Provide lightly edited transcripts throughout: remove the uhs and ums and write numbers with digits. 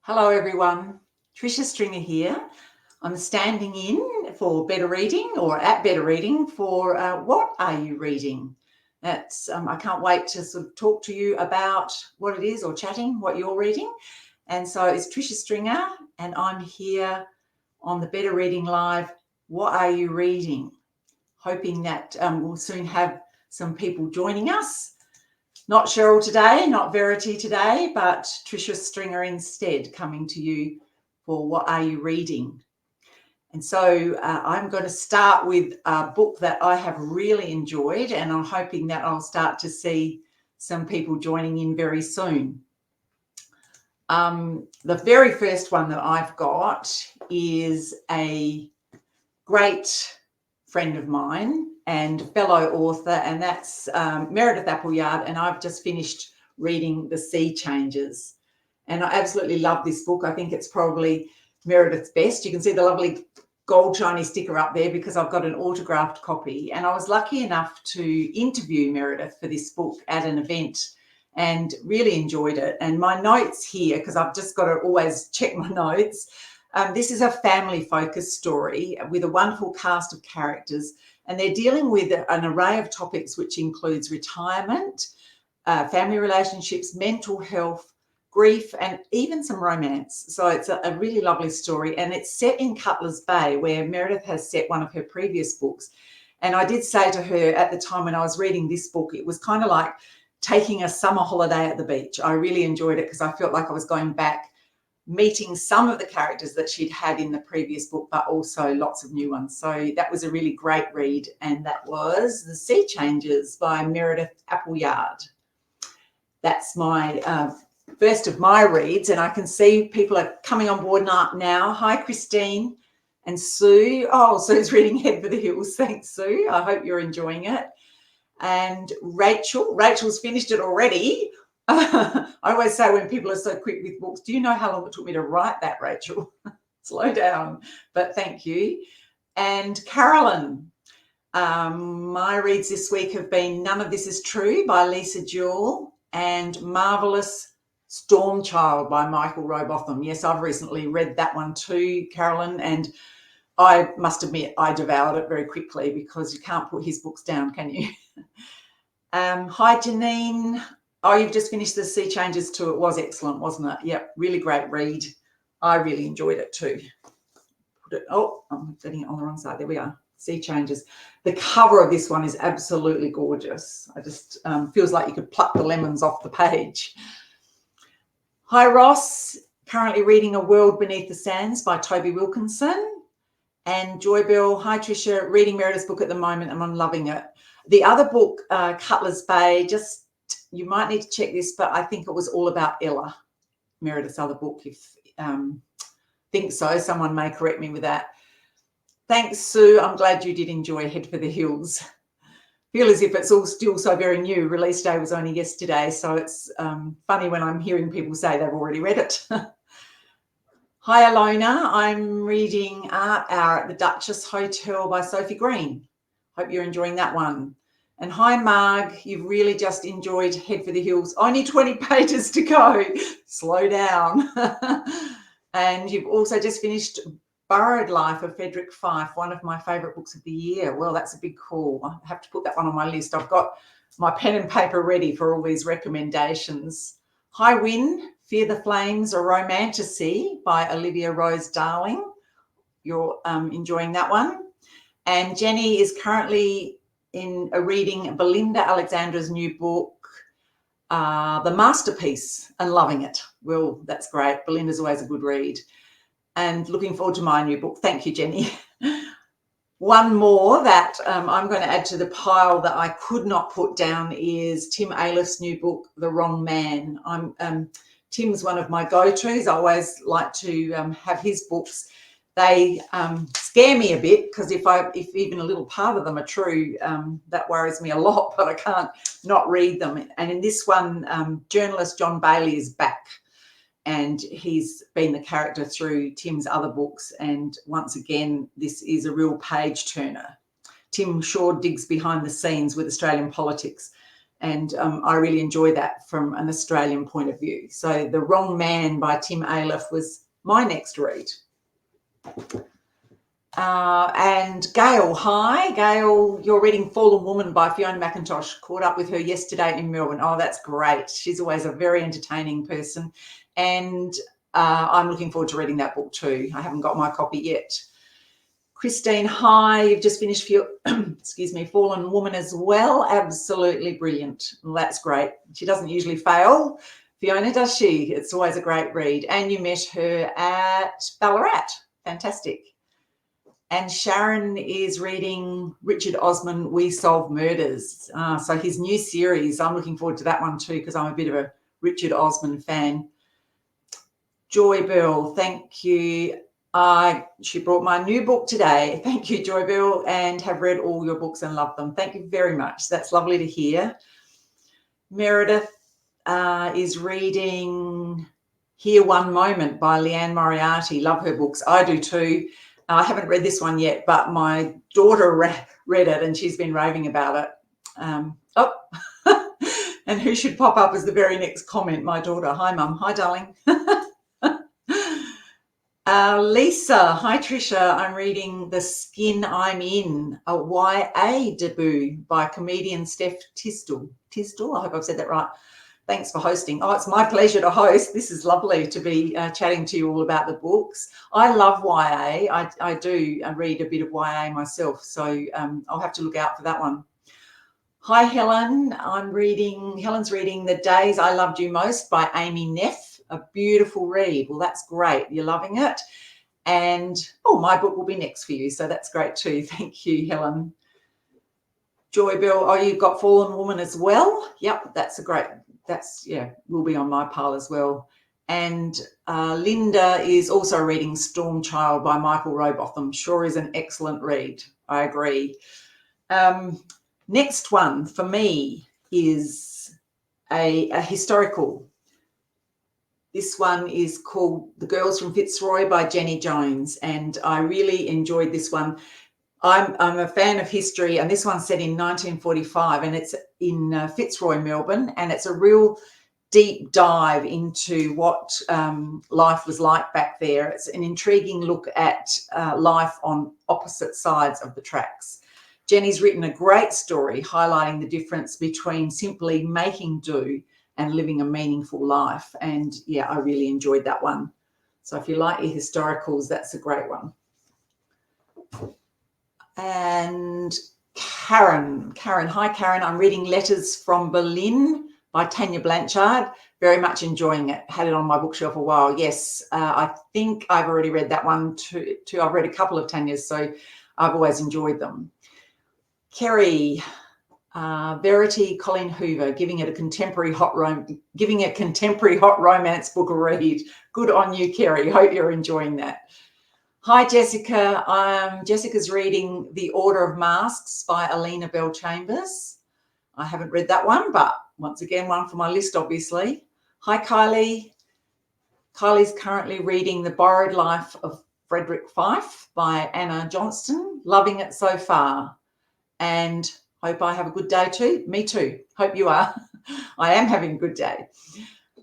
Hello everyone, Tricia Stringer here. I'm standing in for Better Reading or at Better Reading for What Are You Reading? That's I can't wait to sort of talk to you about what it is or chatting what you're reading. And so it's Tricia Stringer and I'm here on the Better Reading Live. What are you reading? Hoping that we'll soon have some people joining us. Not Cheryl today, not Verity today, but Tricia Stringer instead, coming to you for What Are You Reading? And so I'm going to start with a book that I have really enjoyed, and I'm hoping that I'll start to see some people joining in very soon. The very first one that I've got is a great friend of mine and fellow author, and that's Meredith Appleyard, and I've just finished reading The Sea Changes, and I absolutely love this book. I think it's probably Meredith's best. You can see the lovely gold shiny sticker up there because I've got an autographed copy, and I was lucky enough to interview Meredith for this book at an event and really enjoyed it. And my notes here, because I've just got to always check my notes, this is a family-focused story with a wonderful cast of characters, and they're dealing with an array of topics which includes retirement, family relationships, mental health, grief, and even some romance. So it's a really lovely story, and it's set in Cutler's Bay, where Meredith has set one of her previous books. And I did say to her at the time when I was reading this book, it was kind of like taking a summer holiday at the beach. I really enjoyed it because I felt like I was going back, meeting some of the characters that she'd had in the previous book, but also lots of new ones. So that was a really great read, and that was The Sea Changes by Meredith Appleyard. That's my first of my reads, and I can see people are coming on board now. Hi, Christine and Sue. Oh, Sue's reading Head for the Hills. Thanks, Sue. I hope you're enjoying it. And Rachel's finished it already. I always say when people are so quick with books, do you know how long it took me to write that, Rachel? Slow down, but thank you. And Carolyn, my reads this week have been None of This Is True by Lisa Jewell and Marvelous Storm Child by Michael Robotham. Yes, I've recently read that one too, Carolyn, and I must admit I devoured it very quickly because you can't put his books down, can you? Hi, Janine. Oh, you've just finished The Sea Changes too. It was excellent, wasn't it? Yep, really great read. I really enjoyed it too. I'm getting it on the wrong side. There we are. Sea Changes. The cover of this one is absolutely gorgeous. I just feels like you could pluck the lemons off the page. Hi, Ross. Currently reading A World Beneath the Sands by Toby Wilkinson. And Joy Bell. Hi, Tricia. Reading Meredith's book at the moment, and I'm loving it. The other book, Cutler's Bay, just you might need to check this, but I think it was all about Ella, Meredith's other book. If think so, someone may correct me with that. Thanks, Sue. I'm glad you did enjoy Head for the Hills. Feel as if it's all still so very new. Release day was only yesterday, so it's funny when I'm hearing people say they've already read it. Hi, Alona. I'm reading Art Hour at the Duchess Hotel by Sophie Green. Hope you're enjoying that one. And hi, Marg. You've really just enjoyed Head for the Hills. Only 20 pages to go. Slow down. And you've also just finished Burrowed Life of Frederick Fife, one of my favourite books of the year. Well, that's a big call. I have to put that one on my list. I've got my pen and paper ready for all these recommendations. Hi, Win. Fear the Flames, A Romantasy by Olivia Rose Darling. You're enjoying that one. And Jenny is currently reading Belinda Alexandra's new book, The Masterpiece, and loving it. Well, that's great. Belinda's always a good read. And looking forward to my new book. Thank you, Jenny. One more that I'm going to add to the pile that I could not put down is Tim Aylif's new book, The Wrong Man. Tim's one of my go-tos. I always like to have his books. They scare me a bit because if even a little part of them are true, that worries me a lot, but I can't not read them. And in this one, journalist John Bailey is back, and he's been the character through Tim's other books. And once again, this is a real page turner. Tim Shaw digs behind the scenes with Australian politics. And I really enjoy that from an Australian point of view. So The Wrong Man by Tim Aleph was my next read. And Gail, hi. Gail, you're reading Fallen Woman by Fiona McIntosh. Caught up with her yesterday in Melbourne. Oh, that's great. She's always a very entertaining person. And I'm looking forward to reading that book too. I haven't got my copy yet. Christine, hi. You've just finished excuse me, Fallen Woman as well. Absolutely brilliant. Well, that's great. She doesn't usually fail, Fiona, does she? It's always a great read. And you met her at Ballarat. Fantastic. And Sharon is reading Richard Osman, We Solve Murders. So his new series, I'm looking forward to that one too, because I'm a bit of a Richard Osman fan. Joy Bell, thank you. She brought my new book today. Thank you, Joy Bell, and have read all your books and loved them. Thank you very much. That's lovely to hear. Meredith is reading Here One Moment by Leanne Moriarty. Love her books. I do too. I haven't read this one yet, but my daughter read it and she's been raving about it. And who should pop up as the very next comment? My daughter. Hi, Mum. Hi, darling. Lisa, hi Tricia, I'm reading The Skin I'm In, a YA debut by comedian Steph Tisdall. I hope I've said that right. Thanks for hosting. Oh, it's my pleasure to host. This is lovely to be chatting to you all about the books. I love YA. I do read a bit of YA myself, so I'll have to look out for that one. Hi, Helen. Helen's reading The Days I Loved You Most by Amy Neff. A beautiful read. Well, that's great. You're loving it. And, my book will be next for you. So that's great too. Thank you, Helen. Joy Bell, you've got Fallen Woman as well. Yep, will be on my pile as well. And Linda is also reading Storm Child by Michael Robotham. Sure is an excellent read. I agree. Next one for me is a historical. This one is called The Girls from Fitzroy by Jenny Jones, and I really enjoyed this one. I'm a fan of history, and this one's set in 1945, and it's in Fitzroy, Melbourne, and it's a real deep dive into what life was like back there. It's an intriguing look at life on opposite sides of the tracks. Jenny's written a great story highlighting the difference between simply making do and living a meaningful life. And yeah, I really enjoyed that one. So if you like your historicals, that's a great one. And Karen, hi Karen, I'm reading Letters from Berlin by Tanya Blanchard. Very much enjoying it. Had it on my bookshelf a while. Yes, I think I've already read that one too. I've read a couple of Tanya's, so I've always enjoyed them. Kerry, Verity Colin Hoover, giving a contemporary hot romance book a read. Good on you, Kerry. Hope you're enjoying that. Hi, Jessica. Jessica's reading The Order of Masks by Alina Bell Chambers. I haven't read that one, but once again, one for my list, obviously. Hi, Kylie. Kylie's currently reading The Borrowed Life of Frederick Fife by Anna Johnston. Loving it so far. And hope I have a good day too. Me too. Hope you are. I am having a good day.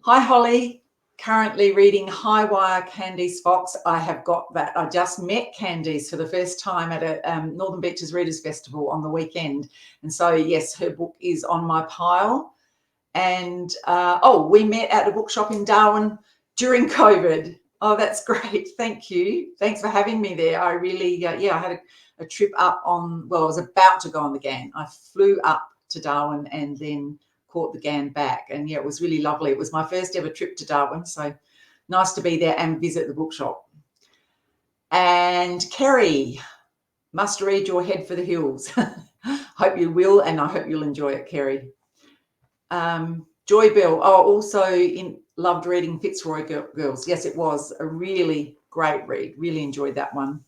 Hi, Holly. Currently reading High Wire, Candice Fox. I have got that. I just met Candice for the first time at a Northern Beaches Readers Festival on the weekend. And so, yes, her book is on my pile. And, we met at a bookshop in Darwin during COVID. Oh, that's great. Thank you. Thanks for having me there. I really, I had a trip up I was about to go on the GAN. I flew up to Darwin and then caught the GAN back. And yeah, it was really lovely. It was my first ever trip to Darwin. So nice to be there and visit the bookshop. And Kerry, must read Your Head for the Hills. Hope you will, and I hope you'll enjoy it, Kerry. Joy Bell, loved reading Fitzroy Girls. Yes, it was a really great read. Really enjoyed that one.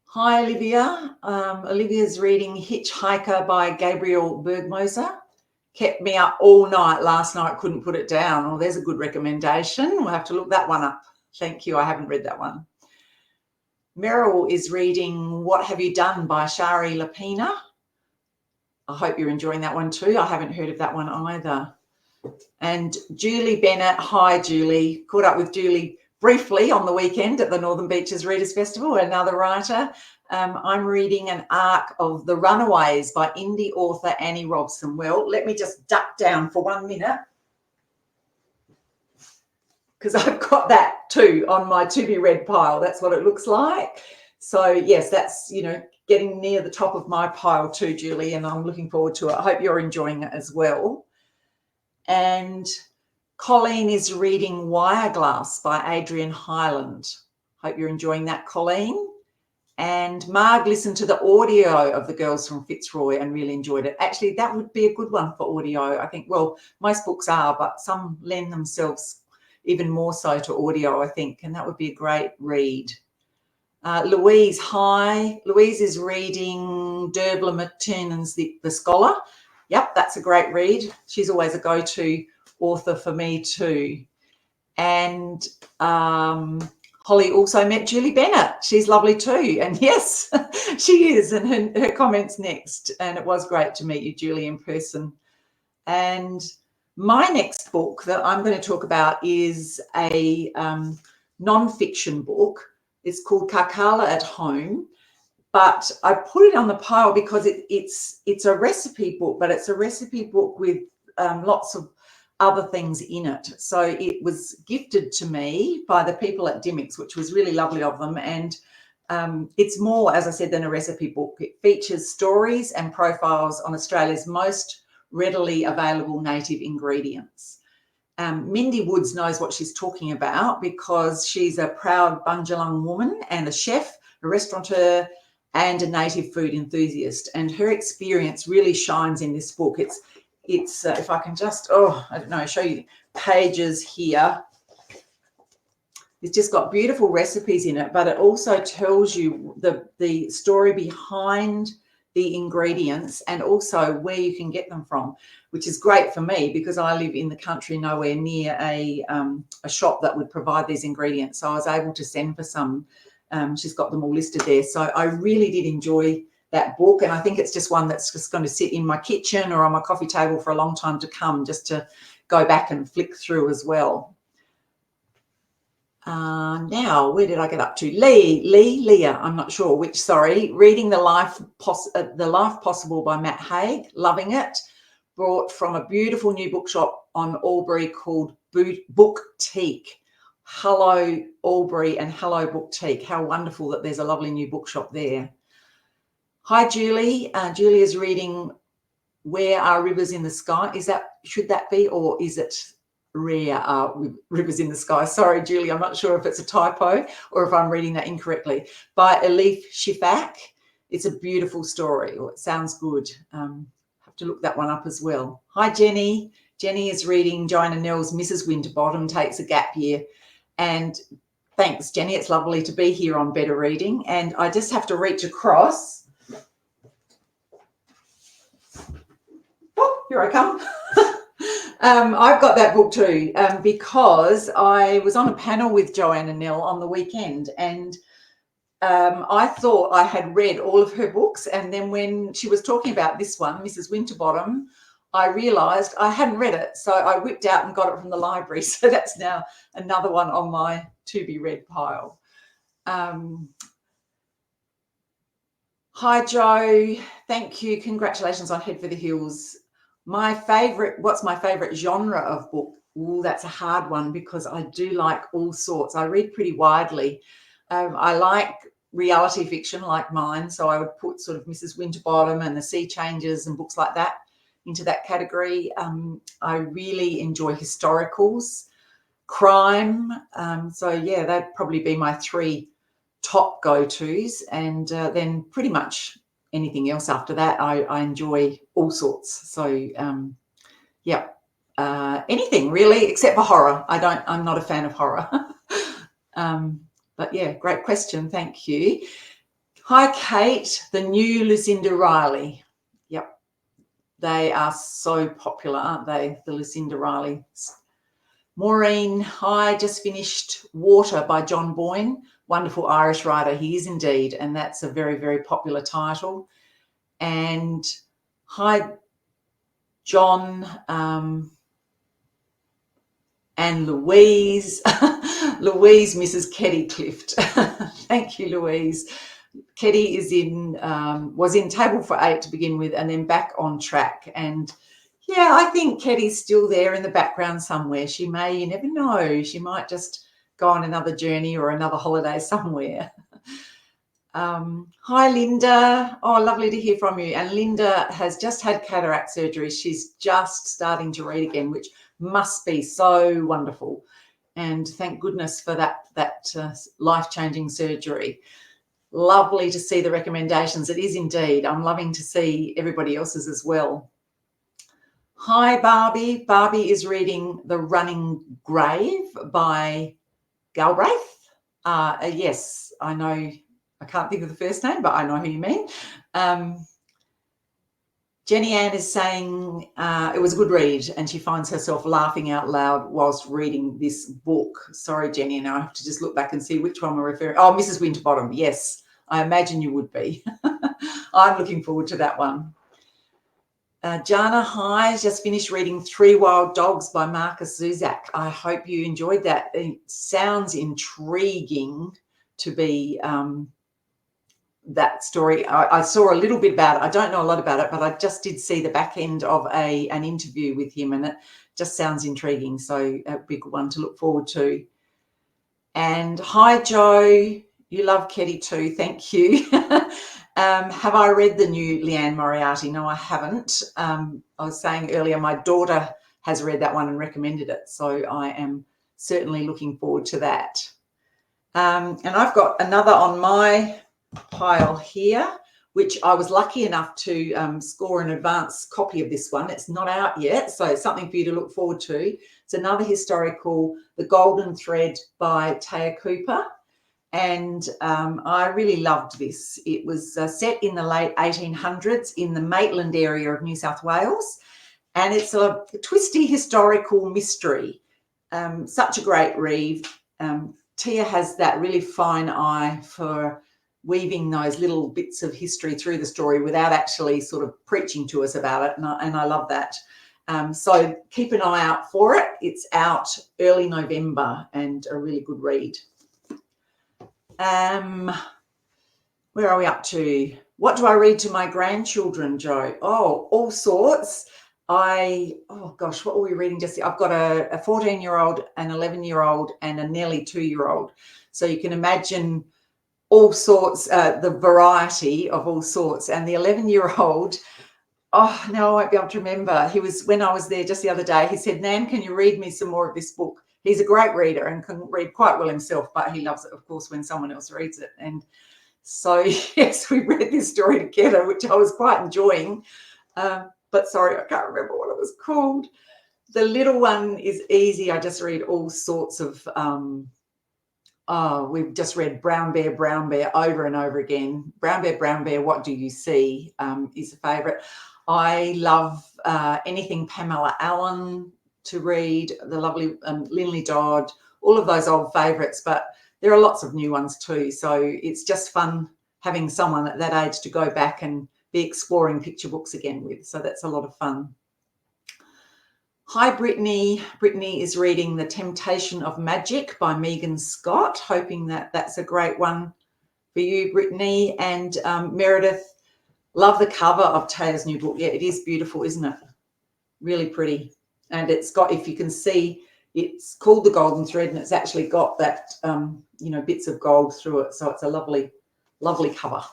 Hi, Olivia. Olivia's reading Hitchhiker by Gabriel Bergmoser. Kept me up all night last night, couldn't put it down. Oh, there's a good recommendation. We'll have to look that one up. Thank you. I haven't read that one. Meryl is reading What Have You Done by Shari Lapina. I hope you're enjoying that one too. I haven't heard of that one either. And Julie Bennett, hi Julie. Caught up with Julie briefly on the weekend at the Northern Beaches Readers Festival, another writer. I'm reading an arc of The Runaways by indie author Annie Robson. Well, let me just duck down for 1 minute, because I've got that too on my to be read pile. That's what it looks like. So yes, that's, getting near the top of my pile too, Julie, and I'm looking forward to it. I hope you're enjoying it as well. And Colleen is reading Wireglass by Adrian Hyland. Hope you're enjoying that, Colleen. And Marg listened to the audio of The Girls from Fitzroy and really enjoyed it. Actually, that would be a good one for audio, I think. Well, most books are, but some lend themselves even more so to audio, I think, and that would be a great read. Louise, hi. Louise is reading Derbler McTiernan's The Scholar. Yep, that's a great read. She's always a go-to author for me too. And Holly also met Julie Bennett. She's lovely too. And yes, she is. And her comments next. And it was great to meet you, Julie, in person. And my next book that I'm going to talk about is a non-fiction book. It's called Kakala at Home. But I put it on the pile because it's a recipe book, but it's a recipe book with lots of other things in it. So it was gifted to me by the people at Dimmicks, which was really lovely of them. And it's more, as I said, than a recipe book. It features stories and profiles on Australia's most readily available native ingredients. Mindy Woods knows what she's talking about because she's a proud Bundjalung woman and a chef, a restaurateur, and a native food enthusiast. And her experience really shines in this book. It's if I can just, show you pages here. It's just got beautiful recipes in it, but it also tells you the story behind the ingredients and also where you can get them from, which is great for me because I live in the country nowhere near a shop that would provide these ingredients. So I was able to send for some. She's got them all listed there. So I really did enjoy that book. And I think it's just one that's just going to sit in my kitchen or on my coffee table for a long time to come, just to go back and flick through as well. Now, where did I get up to? Leah, I'm not sure which, sorry. Reading The Life Possible by Matt Haig, loving it. Brought from a beautiful new bookshop on Albury called Bookteak. Hello, Albury, and hello, Bookteak. How wonderful that there's a lovely new bookshop there. Hi, Julie. Julie is reading Where Are Rivers in the Sky? Should that be, or is it Rare Are Rivers in the Sky? Sorry, Julie, I'm not sure if it's a typo or if I'm reading that incorrectly. By Elif Shifak. It's a beautiful story, or it sounds good. Have to look that one up as well. Hi, Jenny. Jenny is reading Joanna Nell's Mrs. Winterbottom Takes a Gap Year. And thanks, Jenny. It's lovely to be here on Better Reading. And I just have to reach across. Oh, here I come. I've got that book too because I was on a panel with Joanna Nell on the weekend, and I thought I had read all of her books. And then when she was talking about this one, Mrs. Winterbottom, I realised I hadn't read it. So I whipped out and got it from the library. So that's now another one on my to-be-read pile. Hi, Joe. Thank you. Congratulations on Head for the Hills. What's my favourite genre of book? Ooh, that's a hard one because I do like all sorts. I read pretty widely. I like reality fiction like mine. So I would put sort of Mrs. Winterbottom and The Sea Changes and books like that into that category. I really enjoy historicals, crime. So yeah, that'd probably be my three top go-tos, and then pretty much anything else after that. I enjoy all sorts. So anything really except for horror. I'm not a fan of horror. But yeah, great question. Thank you. Hi, Kate. The new Lucinda Riley. Yep. They are so popular, aren't they? The Lucinda Rileys. Maureen, hi, just finished Water by John Boyne. Wonderful Irish writer. He is indeed. And that's a very, very popular title. And Hi, John and Louise. Louise, Mrs. Ketty Clift. Thank you, Louise. Ketty is was in table for 8 to begin with, and then back on track. And yeah, I think Ketty's still there in the background somewhere. She may, you never know, she might just go on another journey or another holiday somewhere. Hi, Linda. Oh, lovely to hear from you. And Linda has just had cataract surgery. She's just starting to read again, which must be so wonderful. And thank goodness for that life-changing surgery. Lovely to see the recommendations. It is indeed. I'm loving to see everybody else's as well. Hi, Barbie. Barbie is reading The Running Grave by Galbraith. Yes, I know. I can't think of the first name, but I know who you mean. Jenny Ann is saying it was a good read, and she finds herself laughing out loud whilst reading this book. Sorry, Jenny, now I have to just look back and see which one we're referring. Oh, Mrs. Winterbottom. Yes, I imagine you would be. I'm looking forward to that one. Jana, hi, just finished reading 3 Wild Dogs by Marcus Zuzak. I hope you enjoyed that. It sounds intriguing to be that story. I saw a little bit about it. I don't know a lot about it, but I just did see the back end of an interview with him, and it just sounds intriguing. So a big one to look forward to. And hi, Joe. You love Ketty too. Thank you. Have I read the new Leanne Moriarty? No, I haven't. I was saying earlier, my daughter has read that one and recommended it. So I am certainly looking forward to that. And I've got another on my pile here, which I was lucky enough to score an advance copy of this one. It's not out yet, so it's something for you to look forward to. It's another historical, The Golden Thread by Taya Cooper. And I really loved this. It was set in the late 1800s in the Maitland area of New South Wales. And it's a twisty historical mystery. Such a great read. Tia has that really fine eye for weaving those little bits of history through the story without actually sort of preaching to us about it. And I love that. So keep an eye out for it. It's out early November and a really good read. Where are we up to? What do I read to my grandchildren, Joe? Oh, all sorts. Oh gosh, what were we reading just? I've got a 14-year-old, an 11-year-old, and a nearly 2-year-old. So you can imagine all sorts, the variety of all sorts. And the 11-year-old, oh, now I won't be able to remember. When I was there just the other day, he said, Nan, can you read me some more of this book? He's a great reader and can read quite well himself, but he loves it, of course, when someone else reads it. And so, yes, we read this story together, which I was quite enjoying. But sorry, I can't remember what it was called. The little one is easy. I just read all sorts of, we've just read Brown Bear over and over again. Brown Bear, what do you see is a favourite. I love anything Pamela Allen to read, the lovely Linley Dodd, all of those old favourites, but there are lots of new ones too. So it's just fun having someone at that age to go back and be exploring picture books again with. So that's a lot of fun. Hi, Brittany. Brittany is reading The Temptation of Magic by Megan Scott, hoping that that's a great one for you, Brittany. And Meredith, love the cover of Taya's new book. Yeah, it is beautiful, isn't it? Really pretty. And it's got, if you can see, it's called The Golden Thread, and it's actually got that, bits of gold through it. So it's a lovely, lovely cover.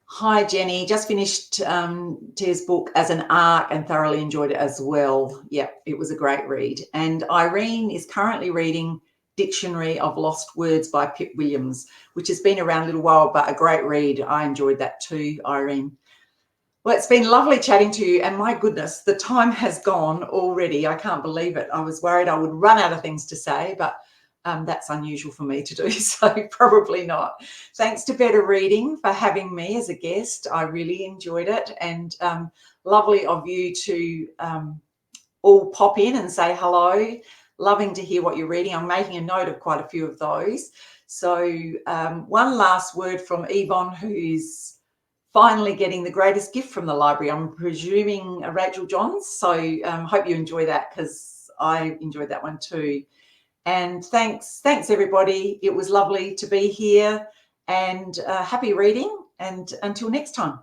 Hi, Jenny. Just finished Tia's book As an Arc and thoroughly enjoyed it as well. Yeah, it was a great read. And Irene is currently reading Dictionary of Lost Words by Pip Williams, which has been around a little while, but a great read. I enjoyed that too, Irene. Well, it's been lovely chatting to you. And my goodness, the time has gone already. I can't believe it. I was worried I would run out of things to say, but that's unusual for me to do, so probably not. Thanks to Better Reading for having me as a guest. I really enjoyed it, and lovely of you to all pop in and say hello. Loving to hear what you're reading. I'm making a note of quite a few of those. So one last word from Yvonne, who's finally getting the greatest gift from the library. I'm presuming Rachel Johns. So hope you enjoy that, because I enjoyed that one too. And thanks everybody. It was lovely to be here, and happy reading, and until next time.